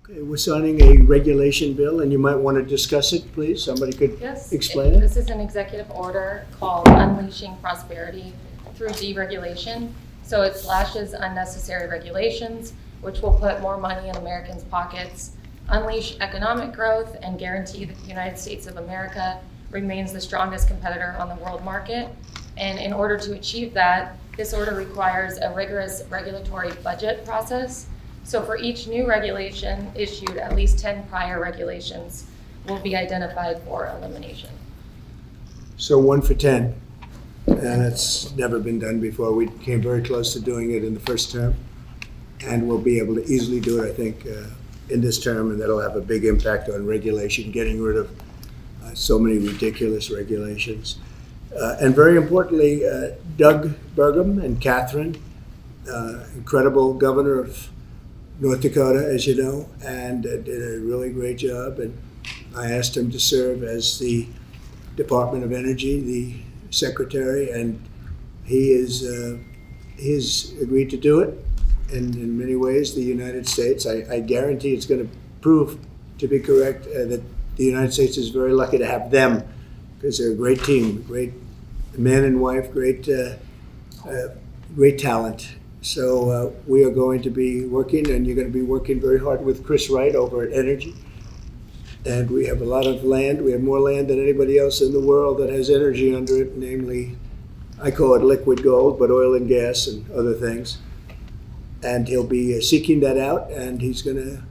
Okay, we're signing a regulation bill, and you might want to discuss it, please. Somebody could explain it. This is an executive order called Unleashing Prosperity Through Deregulation. So it slashes unnecessary regulations, which will put more money in Americans' pockets, unleash economic growth, and guarantee that the United States of America remains the strongest competitor on the world market. And in order to achieve that, this order requires a rigorous regulatory budget process. So for each new regulation issued, at least 10 prior regulations will be identified for elimination. So 1 for 10, and it's never been done before. We came very close to doing it in the first term, and we'll be able to easily do it, I think, in this term, and that'll have a big impact on regulation, getting rid of so many ridiculous regulations. And very importantly, Doug Burgum and Catherine, incredible governor of North Dakota, as you know, and did a really great job. And I asked him to serve as the Department of Energy, the secretary, and he's agreed to do it. And in many ways, the United States, I guarantee it's going to prove to be correct that the United States is very lucky to have them, because they're a great team, great man and wife, great talent. So we are going to be working, and you're going to be working very hard with Chris Wright over at Energy. And we have a lot of land. We have more land than anybody else in the world that has energy under it, namely, I call it liquid gold, but oil and gas and other things. And he'll be seeking that out, and he's going to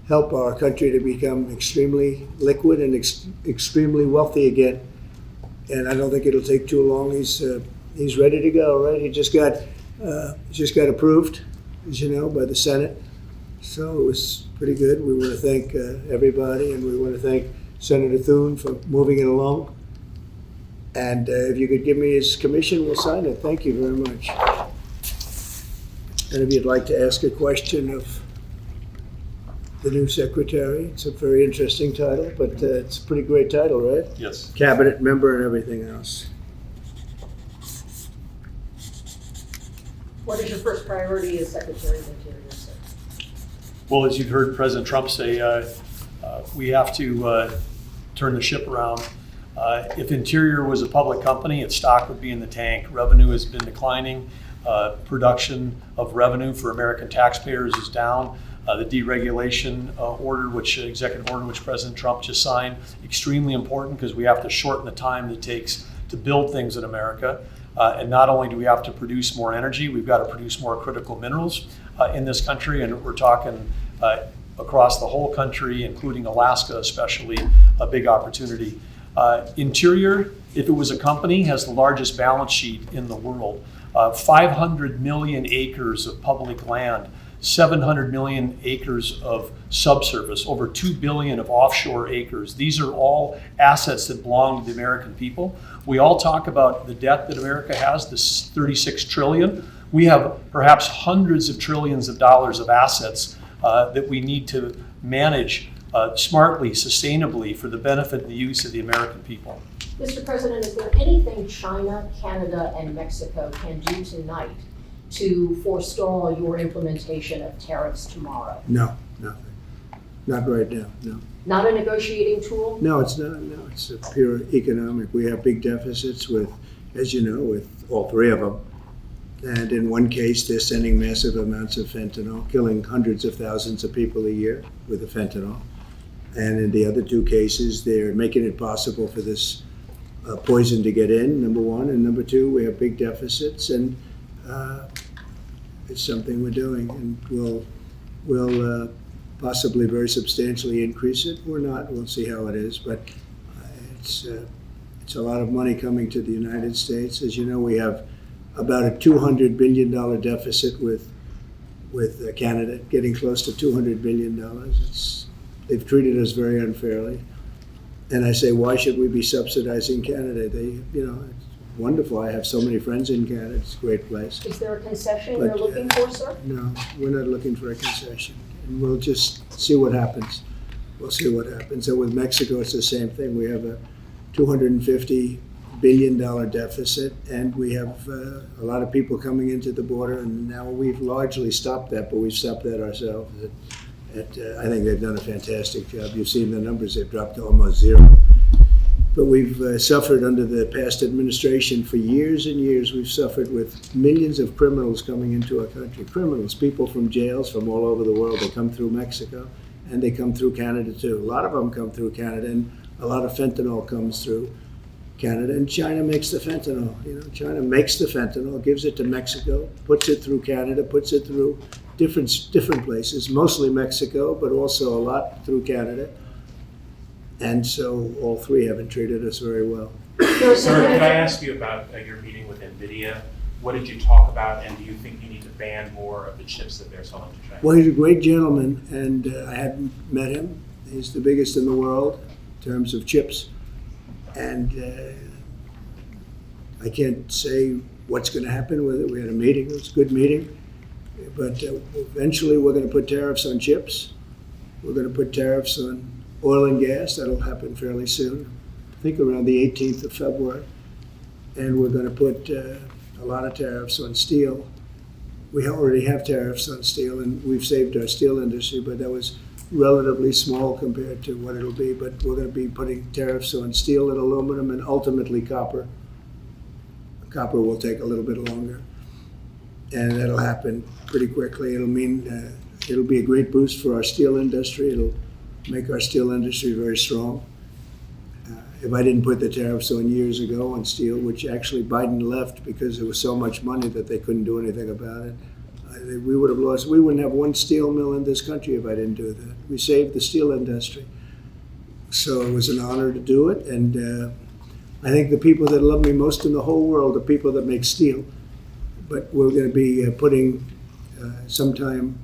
help our country to become extremely liquid and extremely wealthy again. And I don't think it'll take too long. He's ready to go, right? He just got approved, as you know, by the Senate. So it was pretty good. We want to thank everybody, and we want to thank Senator Thune for moving it along. And if you could give me his commission, we'll sign it. Thank you very much. And if you'd like to ask a question of the new secretary, it's a very interesting title, but it's a pretty great title, right? Yes. Cabinet member and everything else. What is your first priority as Secretary of Interior, sir? Well, as you've heard President Trump say, we have to turn the ship around. If Interior was a public company, its stock would be in the tank. Revenue has been declining. Production of revenue for American taxpayers is down. The deregulation executive order, which President Trump just signed, extremely important because we have to shorten the time it takes to build things in America. And not only do we have to produce more energy, we've got to produce more critical minerals in this country, and we're talking across the whole country, including Alaska especially, a big opportunity. Interior, if it was a company, has the largest balance sheet in the world. 500 million acres of public land, 700 million acres of subsurface, over 2 billion of offshore acres. These are all assets that belong to the American people. We all talk about the debt that America has, this 36 trillion. We have perhaps hundreds of trillions of dollars of assets that we need to manage smartly, sustainably, for the benefit and the use of the American people. Mr. President, is there anything China, Canada, and Mexico can do tonight to forestall your implementation of tariffs tomorrow? No, nothing. Not right now, no. Not a negotiating tool? No, it's not. No, it's a pure economic. We have big deficits with, as you know, with all three of them. And in one case, they're sending massive amounts of fentanyl, killing hundreds of thousands of people a year with the fentanyl. And in the other two cases, they're making it possible for this poison to get in, number one. And number two, we have big deficits, and it's something we're doing. And we'll possibly very substantially increase it or not. We'll see how it is. But it's a lot of money coming to the United States. As you know, we have about a $200 billion deficit with Canada, getting close to $200 billion. They've treated us very unfairly. And I say, why should we be subsidizing Canada? It's wonderful. I have so many friends in Canada. It's a great place. Is there a concession you're looking for, sir? No, we're not looking for a concession. And we'll just see what happens. We'll see what happens. So with Mexico, it's the same thing. We have a $250 billion deficit, and we have a lot of people coming into the border, and now we've largely stopped that, but we've stopped that ourselves. I think they've done a fantastic job. You've seen the numbers, they've dropped to almost zero. But we've suffered under the past administration for years and years. We've suffered with millions of criminals coming into our country. Criminals, people from jails from all over the world. They come through Mexico and they come through Canada too. A lot of them come through Canada, and a lot of fentanyl comes through Canada. And China makes the fentanyl. China makes the fentanyl, gives it to Mexico, puts it through Canada, puts it through different places, mostly Mexico, but also a lot through Canada. And so all three haven't treated us very well. Sir, could I ask you about your meeting with NVIDIA? What did you talk about, and do you think you need to ban more of the chips that they're selling to China? Well, he's a great gentleman, and I hadn't met him. He's the biggest in the world in terms of chips. And I can't say what's going to happen with it. We had a meeting. It was a good meeting. But eventually we're going to put tariffs on chips. We're going to put tariffs on oil and gas. That'll happen fairly soon. I think around the 18th of February. And we're going to put a lot of tariffs on steel. We already have tariffs on steel, and we've saved our steel industry, but that was relatively small compared to what it'll be. But we're going to be putting tariffs on steel and aluminum and ultimately copper. Copper will take a little bit longer. And that'll happen pretty quickly. It'll mean it'll be a great boost for our steel industry. It'll make our steel industry very strong. If I didn't put the tariffs on years ago on steel, which actually Biden left because there was so much money that they couldn't do anything about it, we would have lost. We wouldn't have one steel mill in this country if I didn't do that. We saved the steel industry. So it was an honor to do it. And I think the people that love me most in the whole world are people that make steel. But we're going to be putting sometime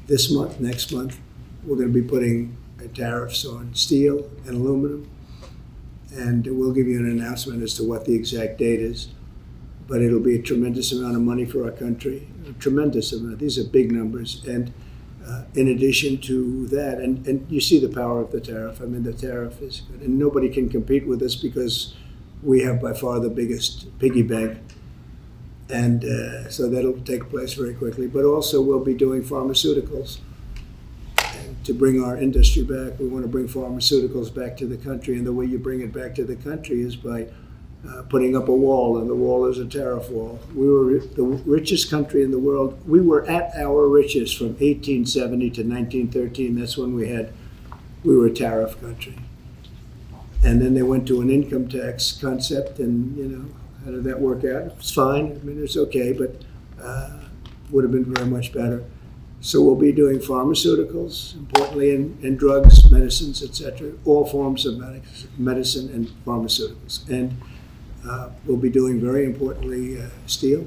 this month, next month, we're going to be putting tariffs on steel and aluminum. And we'll give you an announcement as to what the exact date is. But it'll be a tremendous amount of money for our country, a tremendous amount. These are big numbers. And in addition to that, and you see the power of the tariff. I mean, the tariff is good. And nobody can compete with us because we have by far the biggest piggy bank. And so that'll take place very quickly. But also we'll be doing pharmaceuticals. And to bring our industry back, we want to bring pharmaceuticals back to the country. And the way you bring it back to the country is by putting up a wall, and the wall is a tariff wall. We were the richest country in the world. We were at our richest from 1870 to 1913. That's when we were a tariff country. And then they went to an income tax concept, and how did that work out? It's fine. I mean, it's okay, but would have been very much better. So we'll be doing pharmaceuticals, importantly, and drugs, medicines, etc., all forms of medicine and pharmaceuticals. And we'll be doing, very importantly, steel,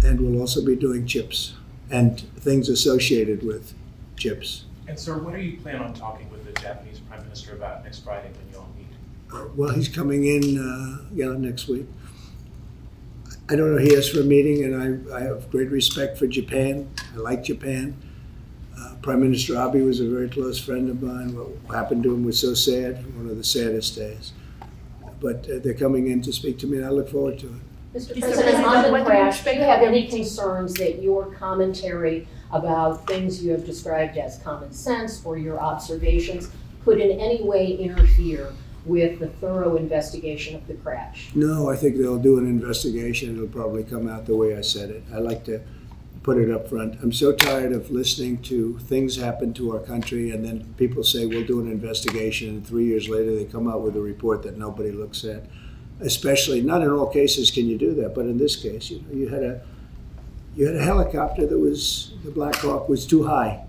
and we'll also be doing chips and things associated with chips. And sir, what are you planning on talking with the Japanese Prime Minister about next Friday when you all meet? Well, he's coming in next week. I don't know, he asked for a meeting, and I have great respect for Japan. I like Japan. Prime Minister Abe was a very close friend of mine. What happened to him was so sad, one of the saddest days. But they're coming in to speak to me, and I look forward to it. Mr. President, on the crash, do you have any concerns that your commentary about things you have described as common sense or your observations could in any way interfere with the thorough investigation of the crash? No, I think they'll do an investigation. It'll probably come out the way I said it. I like to put it up front. I'm so tired of listening to things happen to our country, and then people say we'll do an investigation, and 3 years later they come out with a report that nobody looks at. Especially, not in all cases can you do that, but in this case, you had a helicopter that was, the Black Hawk was too high.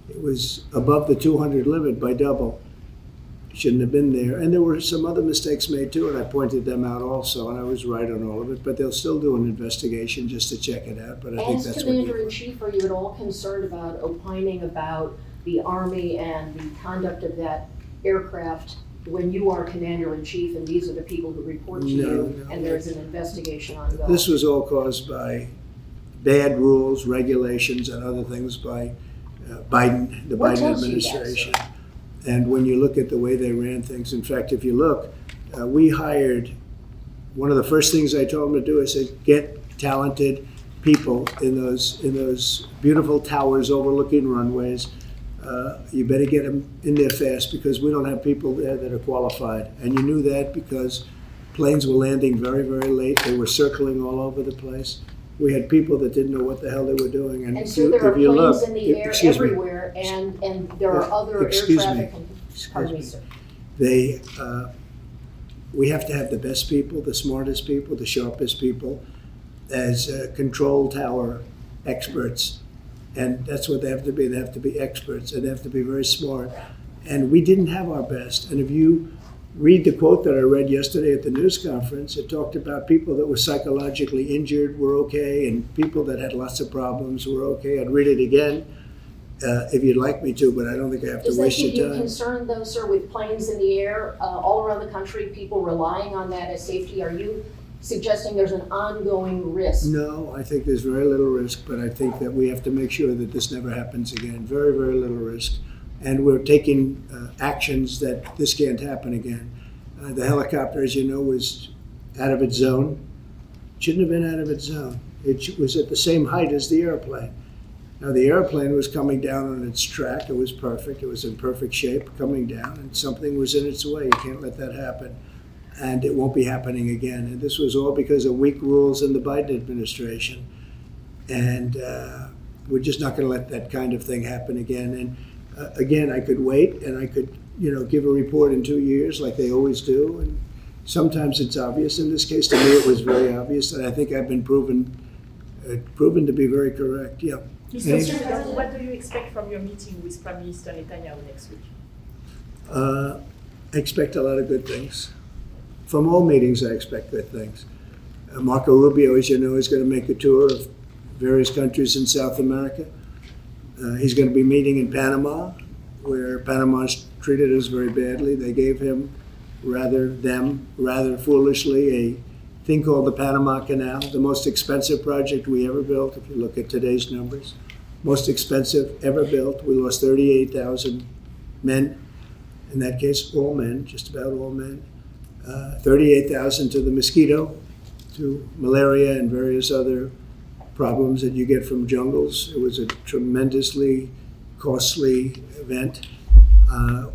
It was above the 200 limit by double. Shouldn't have been there. And there were some other mistakes made too, and I pointed them out also, and I was right on all of it. But they'll still do an investigation just to check it out. But I think As that's what Commander-in-Chief, are you at all concerned about opining about the Army and the conduct of that aircraft when you are Commander-in-Chief and these are the people who report to you and there's an investigation ongoing? This was all caused by bad rules, regulations, and other things by Biden, the What Biden tells you that, administration. sir? And when you look at the way they ran things, in fact, if you look, we hired, one of the first things I told them to do, I said, get talented people in those beautiful towers overlooking runways. you better get them in there fast because we don't have people there that are qualified. And you knew that because planes were landing very, very late. They were circling all over the place. We had people that didn't know what the hell they were doing. And so there are if you planes look, in the air excuse me. everywhere, and there are other air Excuse me. traffic. Pardon me, Excuse sir. They, we have to have the best people, the smartest people, the sharpest people as control tower experts. And that's what they have to be. They have to be experts and they have to be very smart. And we didn't have our best. And if you read the quote that I read yesterday at the news conference, it talked about people that were psychologically injured were okay and people that had lots of problems were okay. I'd read it again if you'd like me to, but I don't think I have to Does that waste give your you time. concern though, sir, with planes in the air all around the country, people relying on that as safety? Are you suggesting there's an ongoing risk? No, I think there's very little risk, but I think that we have to make sure that this never happens again. Very, very little risk. And we're taking actions that this can't happen again. The helicopter, as you know, was out of its zone. Shouldn't have been out of its zone. It was at the same height as the airplane. Now, the airplane was coming down on its track. It was perfect. It was in perfect shape coming down, and something was in its way. You can't let that happen. And it won't be happening again. And this was all because of weak rules in the Biden administration. And we're just not going to let that kind of thing happen again. And again, I could wait and I could, give a report in 2 years like they always do. And sometimes it's obvious. In this case, to me, it was very obvious. And I think I've been proven to be very correct. Yeah. Mr. President, what do you expect from your meeting with Prime Minister Netanyahu next week? I expect a lot of good things. From all meetings, I expect good things. Marco Rubio, as you know, is going to make a tour of various countries in South America. He's going to be meeting in Panama, where Panama's treated us very badly. They gave him, rather foolishly, a thing called the Panama Canal, the most expensive project we ever built, if you look at today's numbers. Most expensive ever built. We lost 38,000 men. In that case, all men, just about all men. 38,000 to the mosquito, to malaria and various other problems that you get from jungles. It was a tremendously costly event.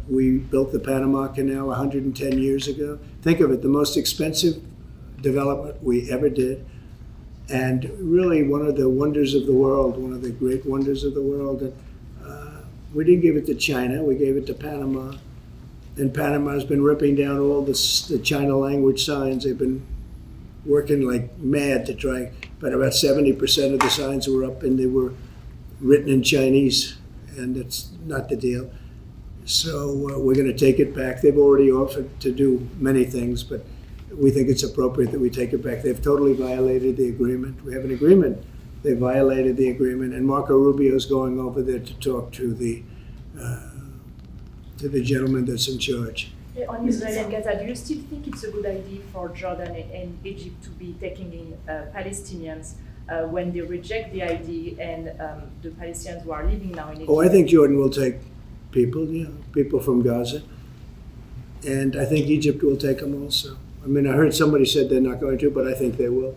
We built the Panama Canal 110 years ago. Think of it, the most expensive development we ever did. And really one of the wonders of the world, one of the great wonders of the world. That we didn't give it to China, we gave it to Panama. And Panama's been ripping down all the China language signs. They've been working like mad to try, but about 70% of the signs were up and they were written in Chinese, and that's not the deal. So we're going to take it back. They've already offered to do many things, but we think it's appropriate that we take it back. They've totally violated the agreement. We have an agreement. They violated the agreement, and Marco Rubio's going over there to talk to the gentleman that's in charge. On Israel and Gaza, do you still think it's a good idea for Jordan and Egypt to be taking in Palestinians when they reject the idea and the Palestinians who are living now in Egypt? Oh, I think Jordan will take people from Gaza. And I think Egypt will take them also. I mean, I heard somebody said they're not going to, but I think they will.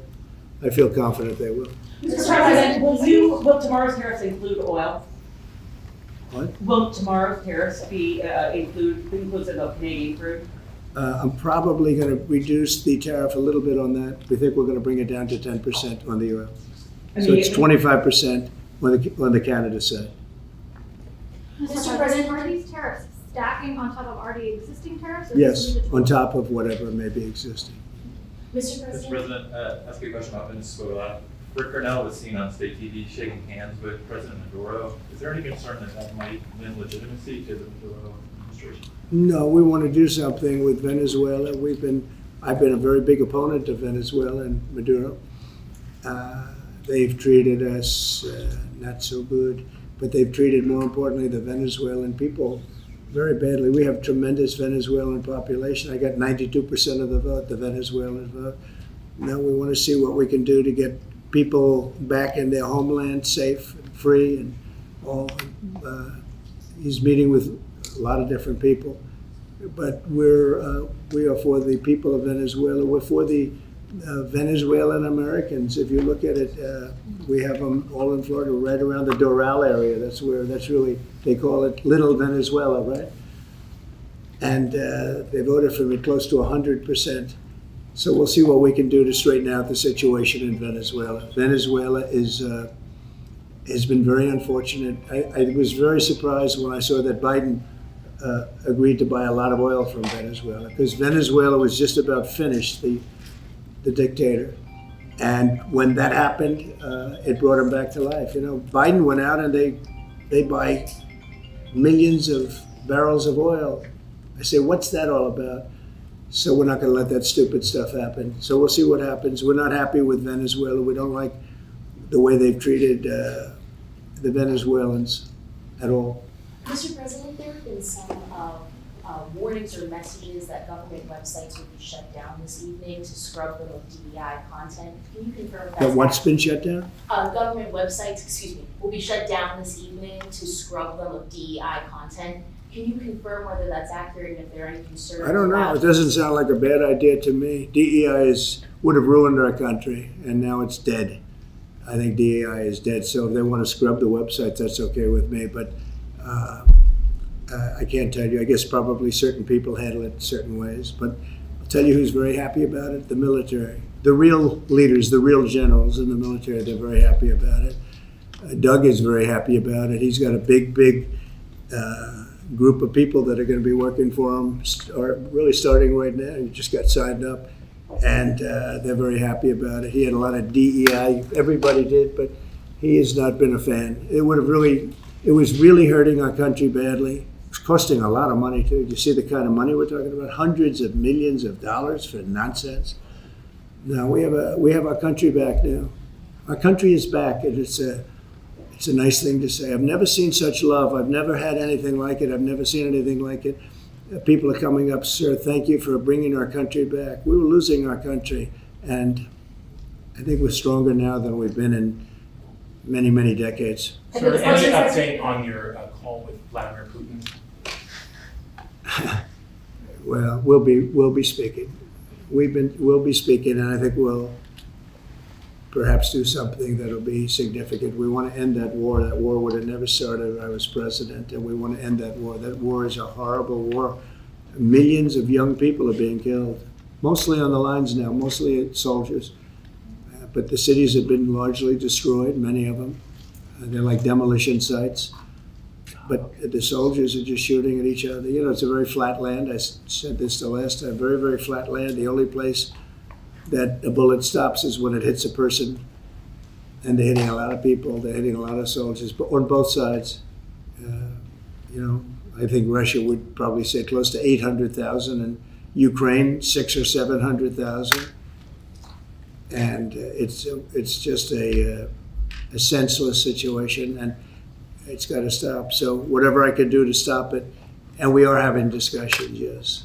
I feel confident they will. Mr. President, will tomorrow's tariffs include oil? What? Will tomorrow's tariffs be inclusive of Canadian crude? I'm probably going to reduce the tariff a little bit on that. We think we're going to bring it down to 10% on the oil. So it's 25% on the Canada side. Mr. President, are these tariffs stacking on top of already existing tariffs? Or Yes, just leave it on top of whatever may be existing. Mr. Mr. President? President, ask you a question about Venezuela. Rick Cornell was seen on state TV shaking hands with President Maduro. Is there any concern that that might lend legitimacy to the Maduro administration? No, we want to do something with Venezuela. I've been a very big opponent of Venezuela and Maduro. They've treated us not so good, but they've treated, more importantly, the Venezuelan people very badly. We have tremendous Venezuelan population. I got 92% of the vote, the Venezuelan vote. Now we want to see what we can do to get people back in their homeland safe and free and all. He's meeting with a lot of different people, but we are for the people of Venezuela. We're for the Venezuelan Americans. If you look at it, we have them all in Florida, right around the Doral area. That's really, they call it Little Venezuela, right? And they voted for me close to 100%. So we'll see what we can do to straighten out the situation in Venezuela. Venezuela has been very unfortunate. I was very surprised when I saw that Biden agreed to buy a lot of oil from Venezuela, because Venezuela was just about finished, the dictator. And when that happened, it brought him back to life. You know, Biden went out and they buy millions of barrels of oil. I say, what's that all about? So we're not going to let that stupid stuff happen. So we'll see what happens. We're not happy with Venezuela. We don't like the way they've treated the Venezuelans at all. Mr. President, there have been some warnings or messages that government websites will be shut down this evening to scrub them of DEI content. Can you confirm if that's That what's accurate? been shut down? Government websites, will be shut down this evening to scrub them of DEI content. Can you confirm whether that's accurate and if there are any concerns? I don't know. It doesn't sound like a bad idea to me. DEI would have ruined our country, and now it's dead. I think DEI is dead. So if they want to scrub the websites, that's okay with me. But I can't tell you. I guess probably certain people handle it certain ways. But I'll tell you who's very happy about it: the military. The real leaders, the real generals in the military, they're very happy about it. Doug is very happy about it. He's got a big group of people that are going to be working for him, really starting right now. He just got signed up, and they're very happy about it. He had a lot of DEI, everybody did, but he has not been a fan. It was really hurting our country badly. It's costing a lot of money too. You see the kind of money we're talking about? Hundreds of millions of dollars for nonsense. Now we have our country back now. Our country is back, and it's a nice thing to say. I've never seen such love. I've never had anything like it. I've never seen anything like it. People are coming up, sir, thank you for bringing our country back. We were losing our country, and I think we're stronger now than we've been in many, many decades. Sir, any update on your call with Vladimir Putin? Well, we'll be speaking. We'll be speaking, and I think we'll perhaps do something that'll be significant. We want to end that war. That war would have never started if I was president, and we want to end that war. That war is a horrible war. Millions of young people are being killed, mostly on the lines now, mostly soldiers. But the cities have been largely destroyed, many of them. They're like demolition sites. But the soldiers are just shooting at each other. You know, it's a very flat land. I said this the last time, very, very flat land. The only place that a bullet stops is when it hits a person. And they're hitting a lot of people. They're hitting a lot of soldiers, but on both sides. You know, I think Russia would probably say close to 800,000, and Ukraine 600,000 or 700,000. And it's just a senseless situation, and it's got to stop. So whatever I can do to stop it, and we are having discussions, yes.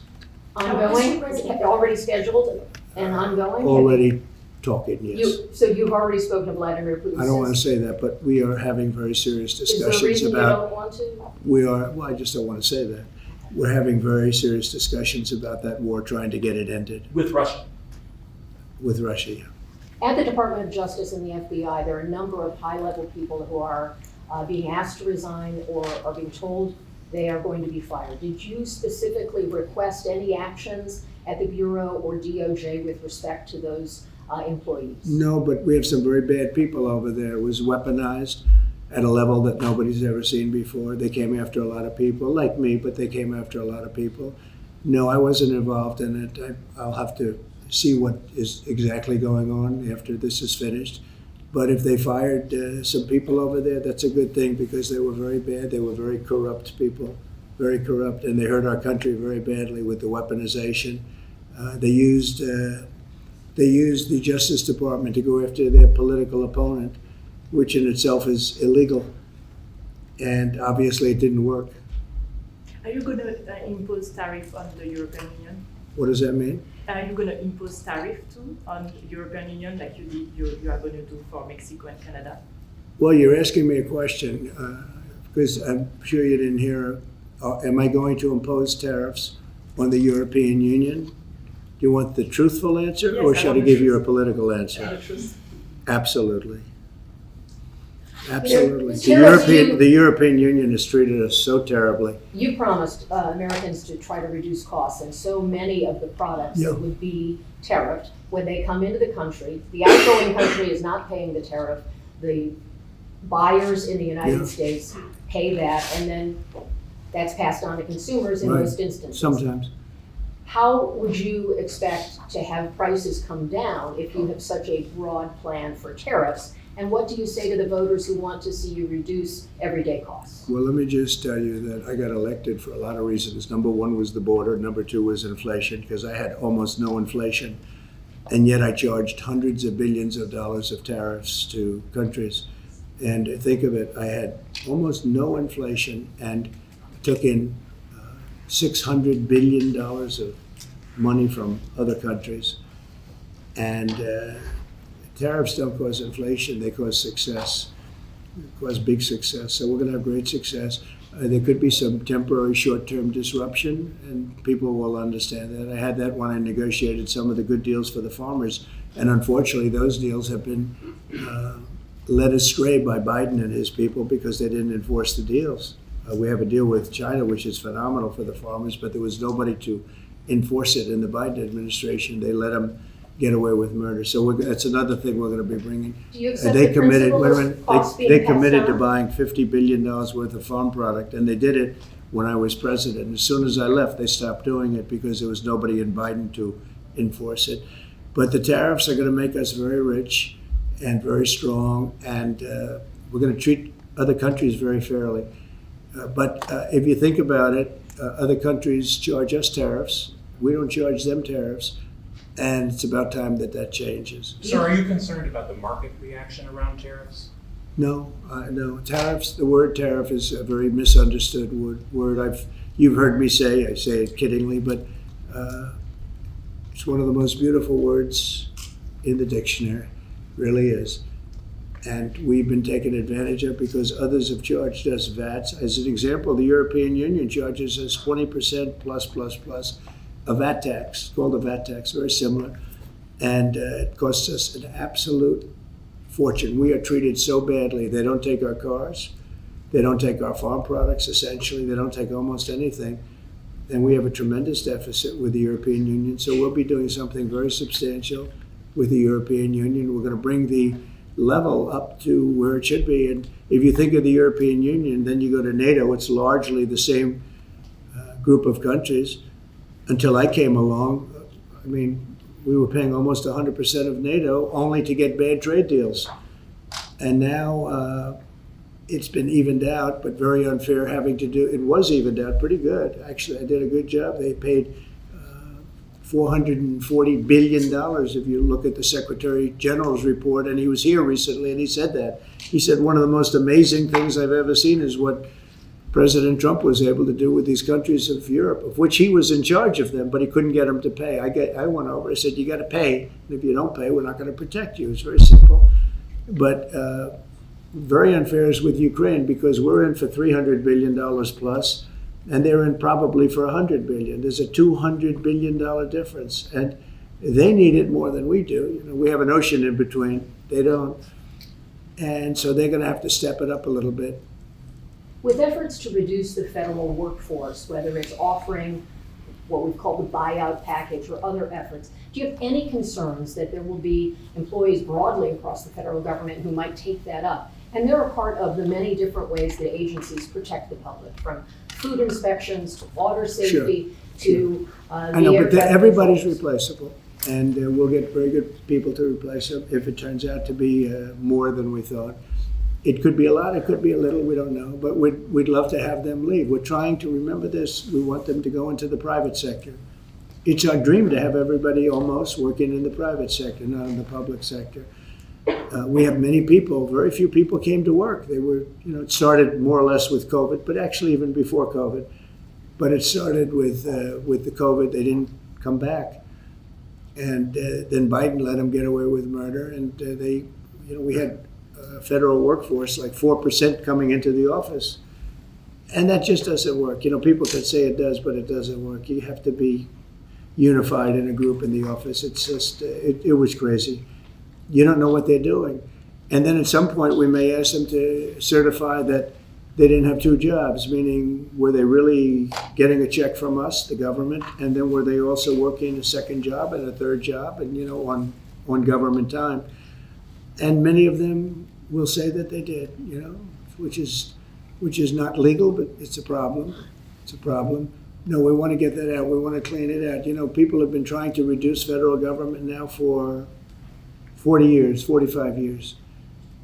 Ongoing, already scheduled and ongoing? Already talking, yes. So you've already spoken to Vladimir Putin? I don't want to say that, but we are having very serious discussions about. Is there a reason you don't want to? Well, I just don't want to say that. We're having very serious discussions about that war, trying to get it ended. With Russia? With Russia, yeah. At the Department of Justice and the FBI, there are a number of high-level people who are being asked to resign or are being told they are going to be fired. Did you specifically request any actions at the Bureau or DOJ with respect to those employees? No, but we have some very bad people over there. It was weaponized at a level that nobody's ever seen before. They came after a lot of people, like me, but they came after a lot of people. No, I wasn't involved in it. I'll have to see what is exactly going on after this is finished. But if they fired some people over there, that's a good thing, because they were very bad. They were very corrupt people, very corrupt, and they hurt our country very badly with the weaponization. They used the Justice Department to go after their political opponent, which in itself is illegal. And obviously it didn't work. Are you going to impose tariff on the European Union? What does that mean? Are you going to impose tariff too on the European Union like you are going to do for Mexico and Canada? Well, you're asking me a question, because I'm sure you didn't hear. Am I going to impose tariffs on the European Union? Do you want the truthful answer, Yes, or I should I want the give you a truth. political answer? The truth. Absolutely. Absolutely. The Tariffs, The European Union has treated us so terribly. You promised Americans to try to reduce costs, and so many of the products Yeah. that would be tariffed, when they come into the country, the outgoing country is not paying the tariff. The buyers in the United Yeah. States pay that, and then that's passed on to consumers in Right. most instances. Sometimes. How would you expect to have prices come down if you have such a broad plan for tariffs? And what do you say to the voters who want to see you reduce everyday costs? Well, let me just tell you that I got elected for a lot of reasons. Number one was the border. Number two was inflation, because I had almost no inflation. And yet I charged hundreds of billions of dollars of tariffs to countries. And think of it, I had almost no inflation and took in $600 billion of money from other countries. And tariffs don't cause inflation, they cause success. They cause big success. So we're going to have great success. There could be some temporary short-term disruption, and people will understand that. I had that when I negotiated some of the good deals for the farmers. And unfortunately, those deals have been led astray by Biden and his people because they didn't enforce the deals. We have a deal with China, which is phenomenal for the farmers, but there was nobody to enforce it in the Biden administration. They let them get away with murder. So that's another thing we're going to be bringing. Do you accept They the committed. principle Wait a of minute. costs being They passed committed to on? buying $50 billion worth of farm product, and they did it when I was president. As soon as I left, they stopped doing it because there was nobody in Biden to enforce it. But the tariffs are going to make us very rich and very strong, and we're going to treat other countries very fairly. But if you think about it, other countries charge us tariffs. We don't charge them tariffs. And it's about time that that changes. So are you concerned about the market reaction around tariffs? No, no. Tariffs, the word tariff is a very misunderstood word. You've heard me say, I say it kiddingly, but it's one of the most beautiful words in the dictionary, really is. And we've been taken advantage of because others have charged us VATs. As an example, the European Union charges us 20% plus a VAT tax, called a VAT tax, very similar. And it costs us an absolute fortune. We are treated so badly. They don't take our cars. They don't take our farm products, essentially. They don't take almost anything. And we have a tremendous deficit with the European Union. So we'll be doing something very substantial with the European Union. We're going to bring the level up to where it should be. And if you think of the European Union, then you go to NATO, it's largely the same group of countries. Until I came along, I mean, we were paying almost 100% of NATO only to get bad trade deals. And now it's been evened out, but very unfair having to do, it was evened out pretty good. Actually, I did a good job. They paid $440 billion if you look at the Secretary General's report, and he was here recently and he said that. He said one of the most amazing things I've ever seen is what President Trump was able to do with these countries of Europe, of which he was in charge of them, but he couldn't get them to pay. I went over, I said, you got to pay, and if you don't pay, we're not going to protect you. It's very simple. But very unfair is with Ukraine because we're in for $300 billion plus, and they're in probably for $100 billion. There's a $200 billion difference, and they need it more than we do. You know, we have an ocean in between. They don't. And so they're going to have to step it up a little bit. With efforts to reduce the federal workforce, whether it's offering what we've called the buyout package or other efforts, do you have any concerns that there will be employees broadly across the federal government who might take that up? And they're a part of the many different ways that agencies protect the public, from food inspections to water safety to I know, but traffic everybody's controls. replaceable, and we'll get very good people to replace them if it turns out to be more than we thought. It could be a lot, it could be a little, we don't know, but we'd love to have them leave. We're trying to remember this. We want them to go into the private sector. It's our dream to have everybody almost working in the private sector, not in the public sector. We have many people, very few people came to work. They were, it started more or less with COVID, but actually even before COVID. But it started with the COVID, they didn't come back. And then Biden let them get away with murder, and we had federal workforce, like 4% coming into the office. And that just doesn't work. People can say it does, but it doesn't work. You have to be unified in a group in the office. It's just, it was crazy. You don't know what they're doing. And then at some point, we may ask them to certify that they didn't have two jobs, meaning were they really getting a check from us, the government, and then were they also working a second job and a third job and, on government time? And many of them will say that they did, which is not legal, but it's a problem. It's a problem. No, we want to get that out. We want to clean it out. People have been trying to reduce federal government now for 40 years, 45 years,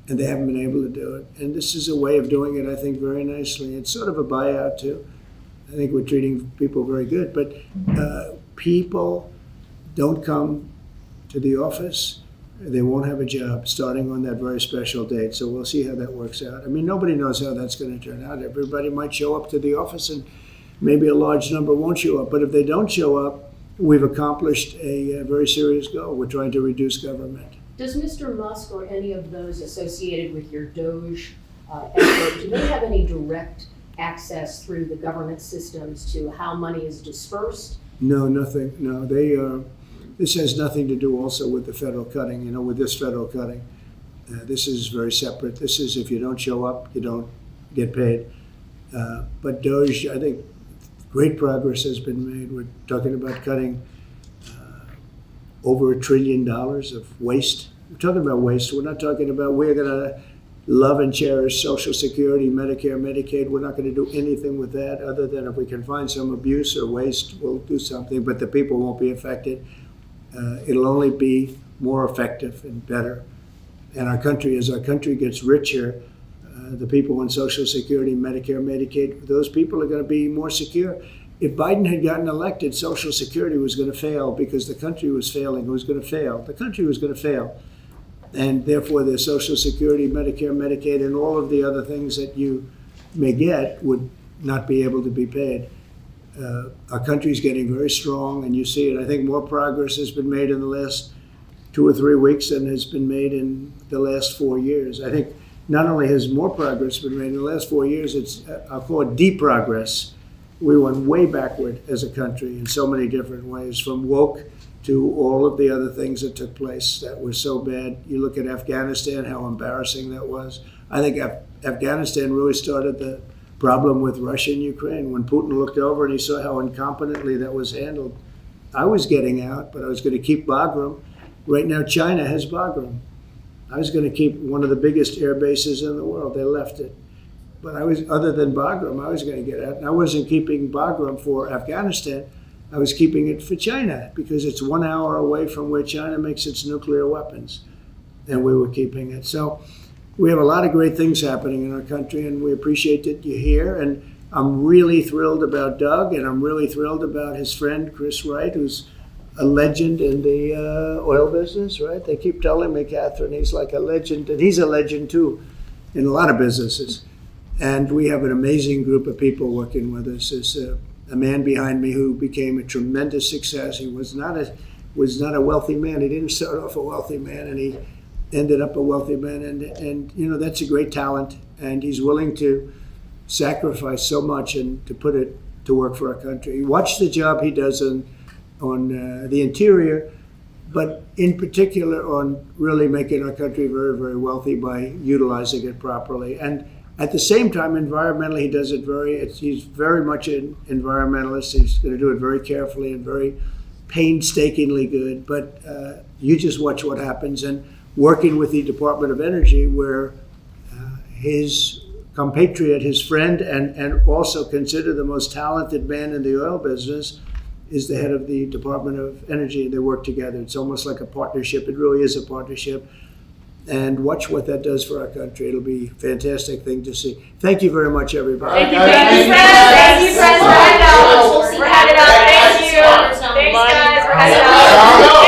and they haven't been able to do it. And this is a way of doing it, I think, very nicely. It's sort of a buyout, too. I think we're treating people very good. But people don't come to the office. They won't have a job starting on that very special date. So we'll see how that works out. I mean, nobody knows how that's going to turn out. Everybody might show up to the office and maybe a large number won't show up. But if they don't show up, we've accomplished a very serious goal. We're trying to reduce government. Does Mr. Musk or any of those associated with your Doge effort, do they have any direct access through the government systems to how money is dispersed? No, nothing. No, this has nothing to do also with the federal cutting, with this federal cutting. This is very separate. This is if you don't show up, you don't get paid. But Doge, I think great progress has been made. We're talking about cutting over $1 trillion of waste. We're talking about waste. We're not talking about we're going to love and cherish Social Security, Medicare, Medicaid. We're not going to do anything with that other than if we can find some abuse or waste, we'll do something. But the people won't be affected. It'll only be more effective and better. And our country, as our country gets richer, the people on Social Security, Medicare, Medicaid, those people are going to be more secure. If Biden had gotten elected, Social Security was going to fail because the country was failing. It was going to fail. The country was going to fail. And therefore, the Social Security, Medicare, Medicaid, and all of the other things that you may get would not be able to be paid. Our country is getting very strong, and you see it. I think more progress has been made in the last 2 or 3 weeks than has been made in the last 4 years. I think not only has more progress been made in the last 4 years, I'll call it deep progress. We went way backward as a country in so many different ways, from woke to all of the other things that took place that were so bad. You look at Afghanistan, how embarrassing that was. I think Afghanistan really started the problem with Russia and Ukraine. When Putin looked over and he saw how incompetently that was handled, I was getting out, but I was going to keep Bagram. Right now, China has Bagram. I was going to keep one of the biggest air bases in the world. They left it. But other than Bagram, I was going to get out. And I wasn't keeping Bagram for Afghanistan. I was keeping it for China because it's 1 hour away from where China makes its nuclear weapons. And we were keeping it. So we have a lot of great things happening in our country, and we appreciate that you're here. And I'm really thrilled about Doug, and I'm really thrilled about his friend, Chris Wright, who's a legend in the oil business, right? They keep telling me, Catherine, he's like a legend, and he's a legend too in a lot of businesses. And we have an amazing group of people working with us. There's a man behind me who became a tremendous success. He was not a wealthy man. He didn't start off a wealthy man, and he ended up a wealthy man. And that's a great talent. And he's willing to sacrifice so much and to put it to work for our country. Watch the job he does on the interior, but in particular on really making our country very, very wealthy by utilizing it properly. And at the same time, environmentally, he does it he's very much an environmentalist. He's going to do it very carefully and very painstakingly good. But you just watch what happens. And working with the Department of Energy, where his compatriot, his friend, and also considered the most talented man in the oil business, is the head of the Department of Energy. They work together. It's almost like a partnership. It really is a partnership. And watch what that does for our country. It'll be a fantastic thing to see. Thank you very much, everybody. Thank you, Fred. We're headed out. Thank you. Thanks, guys. We're headed out.